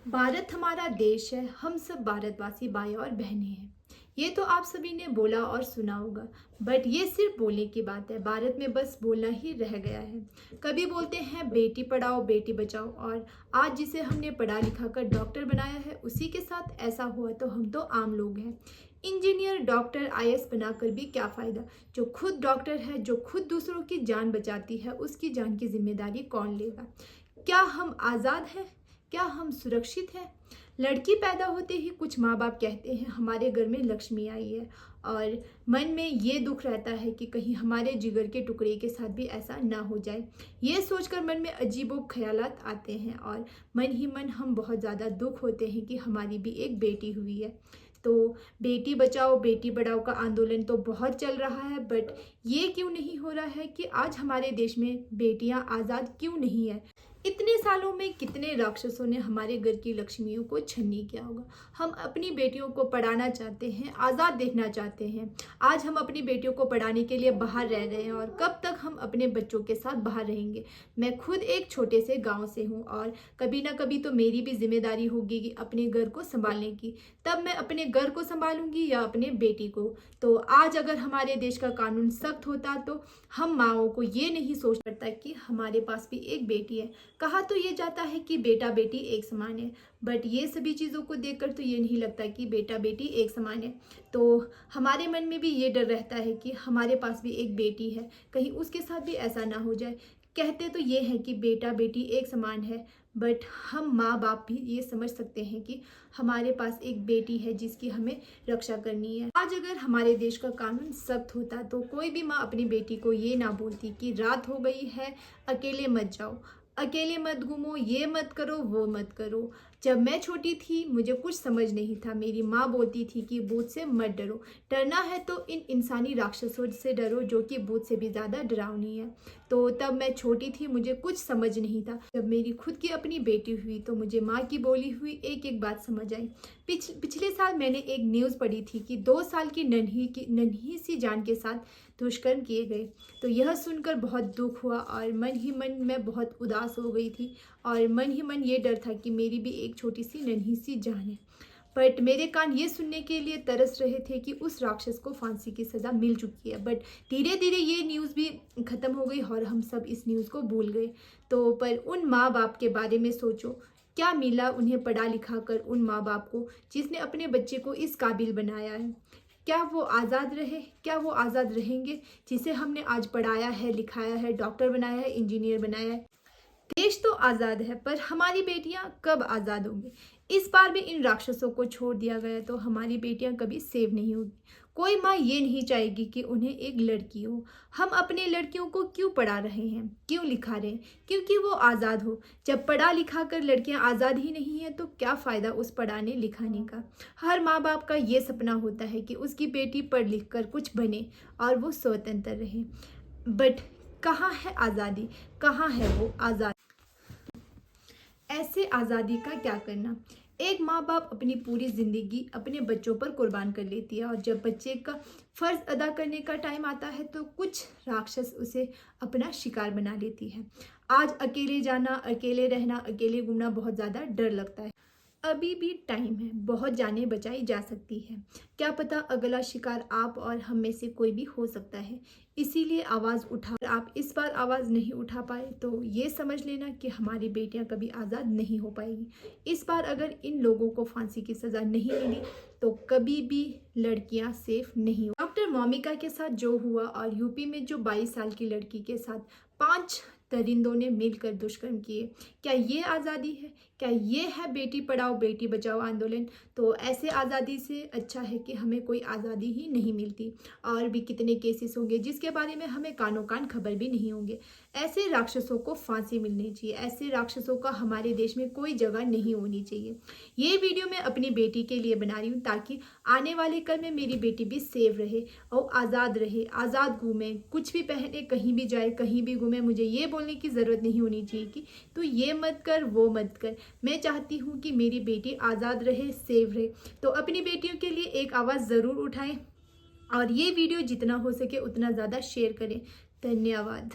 भारत हमारा देश है, हम सब भारतवासी भाई और बहनें हैं। ये तो आप सभी ने बोला और सुना होगा, बट ये सिर्फ बोलने की बात है। भारत में बस बोलना ही रह गया है। कभी बोलते हैं बेटी पढ़ाओ बेटी बचाओ, और आज जिसे हमने पढ़ा लिखा कर डॉक्टर बनाया है उसी के साथ ऐसा हुआ तो हम तो आम लोग हैं। इंजीनियर डॉक्टर आईएएस बनाकर भी क्या फ़ायदा। जो खुद डॉक्टर है, जो खुद दूसरों की जान बचाती है, उसकी जान की जिम्मेदारी कौन लेगा। क्या हम आज़ाद हैं? क्या हम सुरक्षित हैं? लड़की पैदा होते ही कुछ माँ बाप कहते हैं हमारे घर में लक्ष्मी आई है, और मन में ये दुख रहता है कि कहीं हमारे जिगर के टुकड़े के साथ भी ऐसा ना हो जाए। ये सोचकर मन में अजीबो ख्यालात आते हैं और मन ही मन हम बहुत ज़्यादा दुख होते हैं कि हमारी भी एक बेटी हुई है। तो बेटी बचाओ बेटी पढ़ाओ का आंदोलन तो बहुत चल रहा है, बट ये क्यों नहीं हो रहा है कि आज हमारे देश में बेटियां आज़ाद क्यों नहीं है। इतने सालों में कितने राक्षसों ने हमारे घर की लक्ष्मियों को छन्नी किया होगा। हम अपनी बेटियों को पढ़ाना चाहते हैं, आज़ाद देखना चाहते हैं। आज हम अपनी बेटियों को पढ़ाने के लिए बाहर रह रहे हैं, और कब तक हम अपने बच्चों के साथ बाहर रहेंगे। मैं खुद एक छोटे से गांव से हूं, और कभी ना कभी तो मेरी भी जिम्मेदारी होगी कि अपने घर को संभालने की। तब मैं अपने घर को संभालूंगी या अपने बेटी को। तो आज अगर हमारे देश का कानून सख्त होता तो हम माओ को ये नहीं सोच पड़ता कि हमारे पास भी एक बेटी है। कहा तो ये जाता है कि बेटा बेटी एक समान है, बट ये सभी चीज़ों को देखकर तो ये नहीं लगता कि बेटा बेटी एक समान है। तो हमारे मन में भी ये डर रहता है कि हमारे पास भी एक बेटी है, कहीं उसके साथ भी ऐसा ना हो जाए। कहते तो ये है कि बेटा बेटी एक समान है, बट हम माँ बाप भी ये समझ सकते हैं कि हमारे पास एक बेटी है जिसकी हमें रक्षा करनी है। आज अगर हमारे देश का कानून सख्त होता तो कोई भी माँ अपनी बेटी को ये ना बोलती कि रात हो गई है, अकेले मत जाओ, अकेले मत घूमो, ये मत करो वो मत करो। जब मैं छोटी थी मुझे कुछ समझ नहीं था, मेरी माँ बोलती थी कि भूत से मत डरो, डरना है तो इन इंसानी राक्षसों से डरो जो कि भूत से भी ज़्यादा डरावनी है। तो तब मैं छोटी थी, मुझे कुछ समझ नहीं था। जब मेरी खुद की अपनी बेटी हुई तो मुझे माँ की बोली हुई एक एक बात समझ आई। पिछले साल मैंने एक न्यूज़ पढ़ी थी कि 2 साल की नन्ही सी जान के साथ दुष्कर्म किए गए। तो यह सुनकर बहुत दुख हुआ, और मन ही मन मैं बहुत उदास हो गई थी, और मन ही मन ये डर था कि मेरी भी एक छोटी सी नन्ही सी जान है। बट मेरे कान ये सुनने के लिए तरस रहे थे कि उस राक्षस को फांसी की सज़ा मिल चुकी है। बट धीरे धीरे ये न्यूज़ भी ख़त्म हो गई और हम सब इस न्यूज़ को भूल गए। तो पर उन माँ बाप के बारे में सोचो, क्या मिला उन्हें पढ़ा लिखा कर उन माँ बाप को जिसने अपने बच्चे को इस काबिल बनाया है। क्या वो आज़ाद रहे, क्या वो आज़ाद रहेंगे जिसे हमने आज पढ़ाया है, लिखाया है, डॉक्टर बनाया है, इंजीनियर बनाया है। देश तो आज़ाद है, पर हमारी बेटियां कब आज़ाद होंगी। इस बार भी इन राक्षसों को छोड़ दिया गया तो हमारी बेटियां कभी सेव नहीं होगी। कोई माँ ये नहीं चाहेगी कि उन्हें एक लड़की हो। हम अपने लड़कियों को क्यों पढ़ा रहे हैं, क्यों लिखा रहे हैं? क्योंकि वो आज़ाद हो। जब पढ़ा लिखा कर लड़कियां आज़ाद ही नहीं हैं तो क्या फ़ायदा उस पढ़ाने लिखाने का। हर माँ बाप का ये सपना होता है कि उसकी बेटी पढ़ लिख कर कुछ बने और वो स्वतंत्र रहे। बट कहाँ है आज़ादी, कहाँ है वो आज़ादी। ऐसे आज़ादी का क्या करना। एक माँ बाप अपनी पूरी ज़िंदगी अपने बच्चों पर कुर्बान कर लेती है, और जब बच्चे का फ़र्ज़ अदा करने का टाइम आता है तो कुछ राक्षस उसे अपना शिकार बना लेती है। आज अकेले जाना, अकेले रहना, अकेले घूमना बहुत ज़्यादा डर लगता है। अभी भी टाइम है, बहुत जानें बचाई जा सकती है। क्या पता अगला शिकार आप और हम में से कोई भी हो सकता है। इसीलिए आवाज़ उठा। अगर आप इस बार आवाज़ नहीं उठा पाए तो ये समझ लेना कि हमारी बेटियां कभी आज़ाद नहीं हो पाएगी। इस बार अगर इन लोगों को फांसी की सज़ा नहीं मिली तो कभी भी लड़कियां सेफ नहीं हो। डॉक्टर मोमिका के साथ जो हुआ, और यूपी में जो 22 साल की लड़की के साथ 5 दरिंदों ने मिलकर दुष्कर्म किए, क्या ये आज़ादी है? क्या ये है बेटी पढ़ाओ बेटी बचाओ आंदोलन? तो ऐसे आज़ादी से अच्छा है कि हमें कोई आज़ादी ही नहीं मिलती। और भी कितने केसेस होंगे जिसके बारे में हमें कानों कान खबर भी नहीं होंगे। ऐसे राक्षसों को फांसी मिलनी चाहिए। ऐसे राक्षसों का हमारे देश में कोई जगह नहीं होनी चाहिए। ये वीडियो मैं अपनी बेटी के लिए बना रही हूँ ताकि आने वाले कल में मेरी बेटी भी सेफ रहे और आज़ाद रहे, आज़ाद घूमे, कुछ भी पहने, कहीं भी जाए, कहीं भी घूमे। मुझे ये बोलने की ज़रूरत नहीं होनी चाहिए कि तू ये मत कर वो मत कर। मैं चाहती हूँ कि मेरी बेटी आज़ाद रहे, सेफ रहे। तो अपनी बेटियों के लिए एक आवाज़ ज़रूर उठाएं, और ये वीडियो जितना हो सके उतना ज़्यादा शेयर करें। धन्यवाद।